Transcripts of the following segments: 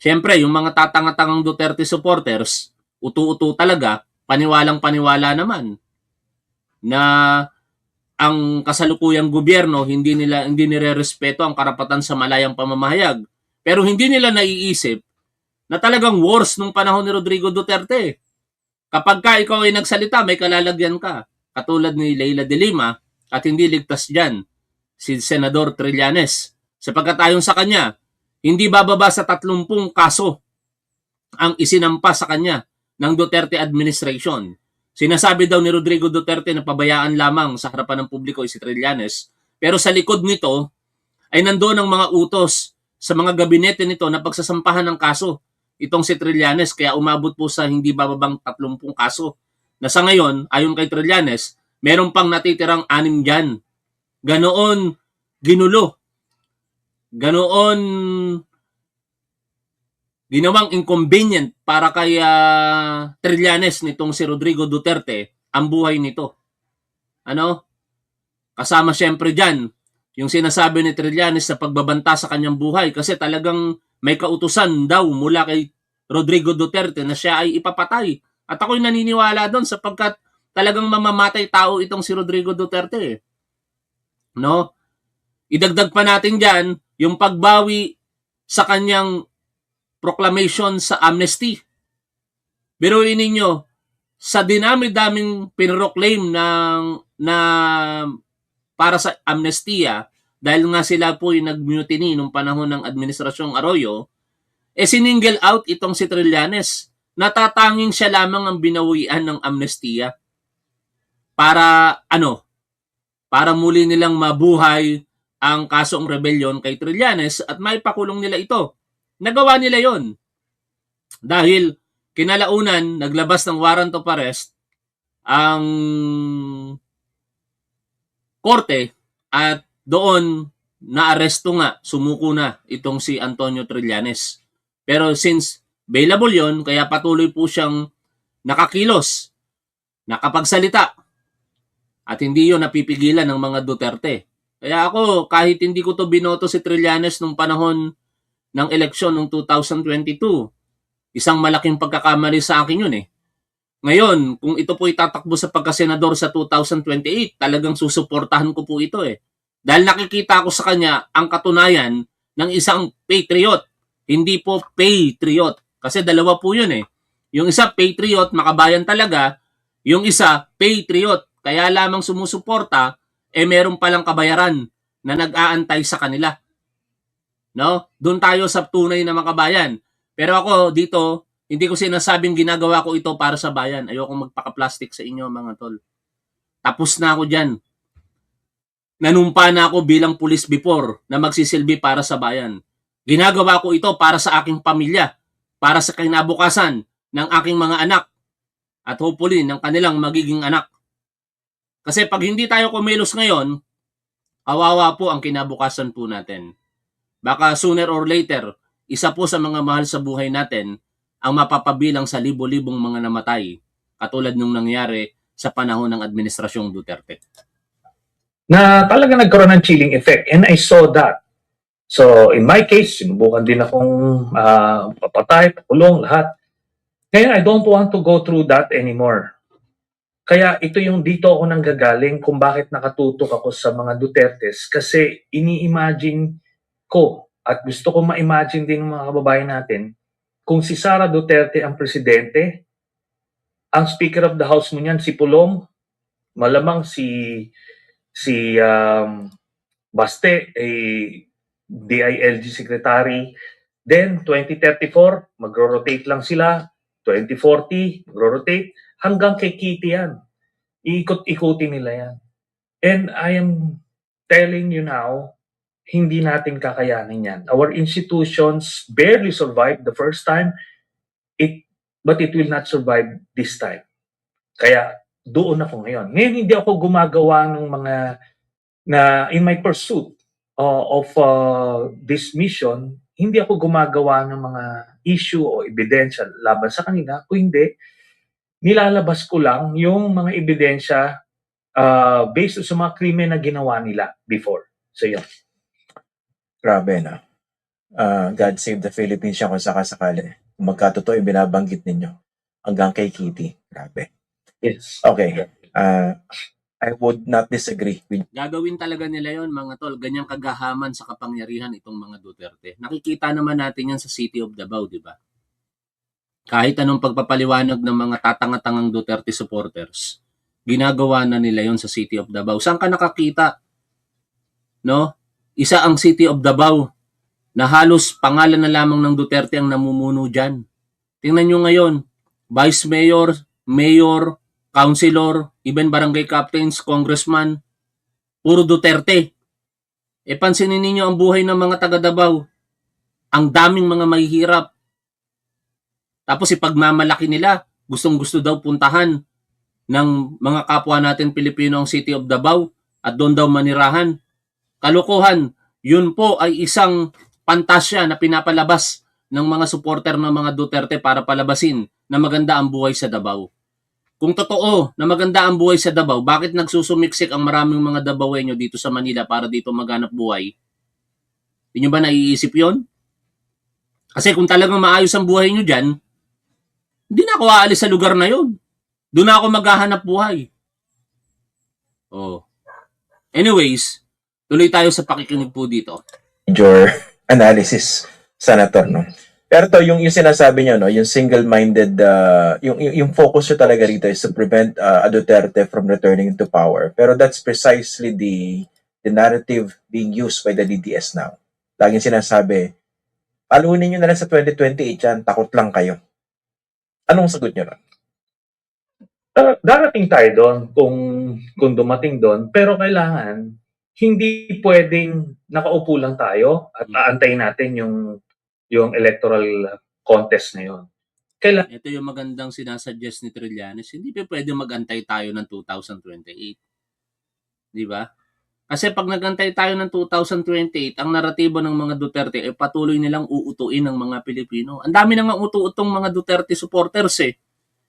Siyempre, yung mga tatanga-tangang Duterte supporters, utu-utu talaga, paniwalang-paniwala naman na ang kasalukuyang gobyerno hindi nirerespeto ang karapatan sa malayang pamamahayag. Pero hindi nila naiisip na talagang worse nung panahon ni Rodrigo Duterte. Kapag ka ikaw ay nagsalita, may kalalagyan ka. Katulad ni Leila de Lima at hindi ligtas dyan si Senador Trillanes. Sapagkat ayon sa kanya, hindi bababa sa 30 kaso ang isinampa sa kanya ng Duterte administration. Sinasabi daw ni Rodrigo Duterte na pabayaan lamang sa harapan ng publiko si Trillanes. Pero sa likod nito ay nandoon ang mga utos sa mga gabinete nito na pagsasampahan ng kaso itong si Trillanes, kaya umabot po sa hindi bababang 30 kaso. Na sa ngayon, ayon kay Trillanes, meron pang natitirang 6 dyan. Ganoon ginulo. Ganoon ginawang inconvenient para kay Trillanes nitong si Rodrigo Duterte ang buhay nito. Ano? Kasama siyempre dyan yung sinasabi ni Trillanes sa pagbabanta sa kanyang buhay kasi talagang may kautusan daw mula kay Rodrigo Duterte na siya ay ipapatay. At ako'y naniniwala doon sapagkat talagang mamamatay tao itong si Rodrigo Duterte. No? Idagdag pa natin dyan yung pagbawi sa kanyang proclamation sa amnesty. Biruin ninyo, sa dinami-daming pinroclaim na para sa amnestia, dahil nga sila po yung nag-mutiny nung panahon ng Administrasyong Arroyo, siningle out itong si Trillanes. Natatanging siya lamang ang binawian ng amnestia para para muli nilang mabuhay ang kasong rebellion kay Trillanes at maipakulong nila ito. Nagawa nila yon dahil kinalaunan naglabas ng warrant of arrest ang korte at doon naaresto nga, sumuko na itong si Antonio Trillanes. Pero since available yon, kaya patuloy po siyang nakakilos, nakapagsalita, at hindi yon napipigilan ng mga Duterte. Kaya ako, kahit hindi ko to binoto si Trillanes nung panahon ng eleksyon noong 2022, isang malaking pagkakamali sa akin yun eh. Ngayon, kung ito po itatakbo sa pagkasenador sa 2028, talagang susuportahan ko po ito eh. Dahil nakikita ko sa kanya ang katunayan ng isang patriot. Hindi po patriot. Kasi dalawa po yun eh. Yung isa patriot, makabayan talaga. Yung isa patriot. Kaya lamang sumusuporta, meron palang kabayaran na nag-aantay sa kanila. No? Doon tayo sa tunay na makabayan. Pero ako dito, hindi ko sinasabing ginagawa ko ito para sa bayan. Ayoko magpaka-plastic sa inyo mga tol. Tapos na ako dyan. Nanumpa na ako bilang pulis before na magsisilbi para sa bayan. Ginagawa ko ito para sa aking pamilya, para sa kinabukasan ng aking mga anak, at hopefully ng kanilang magiging anak. Kasi pag hindi tayo kumilos ngayon, kawawa po ang kinabukasan po natin. Baka sooner or later, isa po sa mga mahal sa buhay natin ang mapapabilang sa libo-libong mga namatay, katulad nung nangyari sa panahon ng Administrasyong Duterte. Na talaga nagkaroon ng chilling effect, and I saw that. So in my case, sinubukan din akong papatay, pakulong, lahat. Kaya I don't want to go through that anymore. Kaya ito yung dito ako nanggagaling kung bakit nakatutok ako sa mga Dutertes, kasi ini-imagine ko at gusto ko ma-imagine din ng mga kababayan natin kung si Sara Duterte ang presidente, ang Speaker of the House mo niyan si Pulong, malamang si Baste, DILG Secretary. Then 2034, magro-rotate lang sila. 2040, magro-rotate. Hanggang kay Kitty yan. Iikot-ikutin nila yan. And I am telling you now, hindi natin kakayanin yan. Our institutions barely survived the first time, but it will not survive this time. Kaya doon ako ngayon. Ngayon hindi ako gumagawa ng mga na in my pursuit of this mission, hindi ako gumagawa ng mga issue o ebidensya laban sa kanila. Kung hindi, nilalabas ko lang yung mga ebidensya based sa mga krimen na ginawa nila before. So yun. Grabe na. God Save the Philippines siya kung sakasakali. Kung magkatotoo yung binabanggit ninyo. Hanggang kay Kitty. Grabe. Yes. Okay. I would not disagree with Gagawin talaga nila yon mga tol. Ganyang kagahaman sa kapangyarihan itong mga Duterte. Nakikita naman natin yan sa City of Davao, di ba? Kahit anong pagpapaliwanag ng mga tatanga-tangang Duterte supporters, ginagawa na nila yon sa City of Davao. Saan ka nakakita? No? Isa ang City of Davao na halos pangalan na lamang ng Duterte ang namumuno dyan. Tingnan nyo ngayon, Vice Mayor, Mayor, Councilor, even Barangay Captains, Congressman, puro Duterte. E pansinin ninyo ang buhay ng mga taga Davao. Ang daming mga mahihirap. Tapos ipagmamalaki nila, gustong-gusto daw puntahan ng mga kapwa natin Pilipino ang City of Davao at doon daw manirahan. Kalokohan, yun po ay isang pantasya na pinapalabas ng mga supporter ng mga Duterte para palabasin na maganda ang buhay sa Davao. Kung totoo na maganda ang buhay sa Davao, bakit nagsusumiksik ang maraming mga Davaoenyo dito sa Manila para dito maghanap buhay? Hindi nyo ba naiisip yon? Kasi kung talagang maayos ang buhay nyo dyan, hindi na ako aalis sa lugar na yon. Doon na ako maghahanap buhay. Oh. Anyways, tuloy tayo sa pakikinig po dito. your analysis, Senator, no? Pero to, yung sinasabi nyo, no, yung single-minded, yung focus nyo talaga rito is to prevent Duterte from returning to power. Pero that's precisely the narrative being used by the DDS now. Laging sinasabi, palunin nyo na lang sa 2028 yan, takot lang kayo. Anong sagot nyo ron? Darating tayo doon kung dumating doon, pero kailangan hindi pwedeng nakaupo lang tayo at aantayin natin yung electoral contest na yun. Ito yung magandang sinasuggest ni Trillanes. Hindi pa pwede mag-antay tayo ng 2028. Di ba? Kasi pag nag-antay tayo ng 2028, ang naratibo ng mga Duterte ay patuloy nilang uutuin ng mga Pilipino. Ang dami nang utu-utong mga Duterte supporters eh.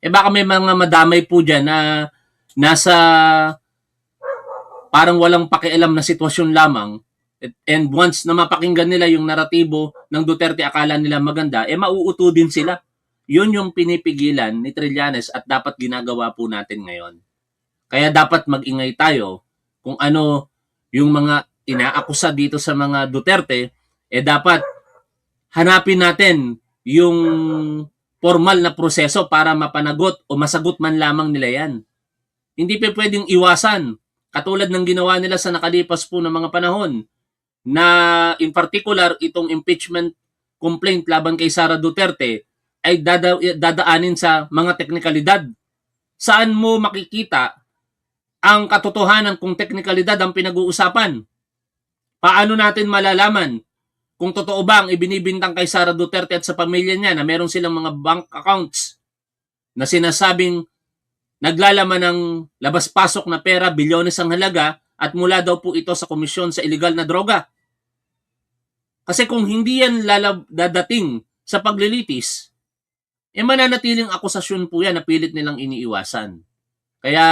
Baka may mga madamay po dyan na nasa parang walang pakialam na sitwasyon lamang, and once na mapakinggan nila yung naratibo ng Duterte, akala nila maganda, mauuto din sila. Yun yung pinipigilan ni Trillanes at dapat ginagawa po natin ngayon. Kaya dapat mag-ingay tayo kung ano yung mga inaakusa dito sa mga Duterte, dapat hanapin natin yung formal na proseso para mapanagot o masagot man lamang nila yan. Hindi pa pwedeng iwasan. Katulad ng ginawa nila sa nakalipas po ng mga panahon na in particular itong impeachment complaint laban kay Sara Duterte ay dadaanin sa mga teknikalidad. Saan mo makikita ang katotohanan kung teknikalidad ang pinag-uusapan? Paano natin malalaman kung totoo ba ang ibinibintang kay Sara Duterte at sa pamilya niya na meron silang mga bank accounts na sinasabing naglalaman ng labas-pasok na pera, bilyones ang halaga, at mula daw po ito sa komisyon sa illegal na droga. Kasi kung hindi yan dadating sa paglilitis, mananatiling akusasyon po yan na pilit nilang iniiwasan. Kaya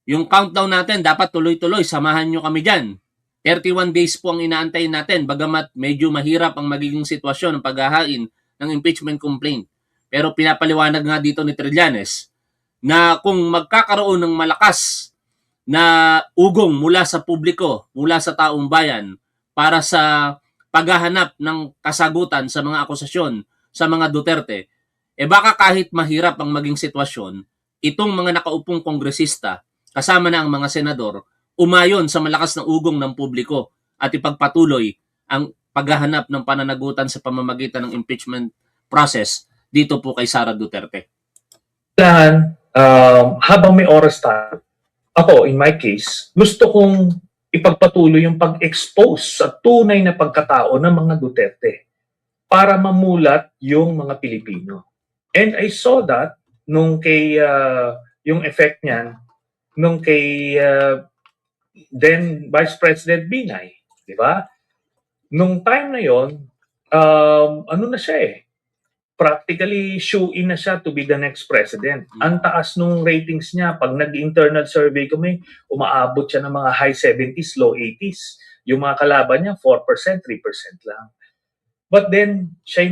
yung countdown natin, dapat tuloy-tuloy, samahan nyo kami dyan. 31 days po ang inaantayin natin, bagamat medyo mahirap ang magiging sitwasyon ng paghahain ng impeachment complaint. Pero pinapaliwanag nga dito ni Trillanes na kung magkakaroon ng malakas na ugong mula sa publiko, mula sa taong bayan, para sa paghahanap ng kasagutan sa mga akusasyon sa mga Duterte, baka kahit mahirap ang maging sitwasyon, itong mga nakaupong kongresista, kasama na ang mga senador, umayon sa malakas na ugong ng publiko at ipagpatuloy ang paghahanap ng pananagutan sa pamamagitan ng impeachment process dito po kay Sara Duterte. Kailangan, habang may oras tayo, ako, in my case, gusto kong ipagpatuloy yung pag-expose sa tunay na pagkatao ng mga Duterte para mamulat yung mga Pilipino. And I saw that nung kay, yung effect niyan, nung kay then Vice President Binay, di ba? Nung time na yon, ano na siya practically shoe-in na siya to be the next president. Ang taas nung ratings niya. Pag nag-internal survey kami, umaabot siya ng mga high 70s, low 80s. Yung mga kalaban niya, 4%, 3% lang. But then, siya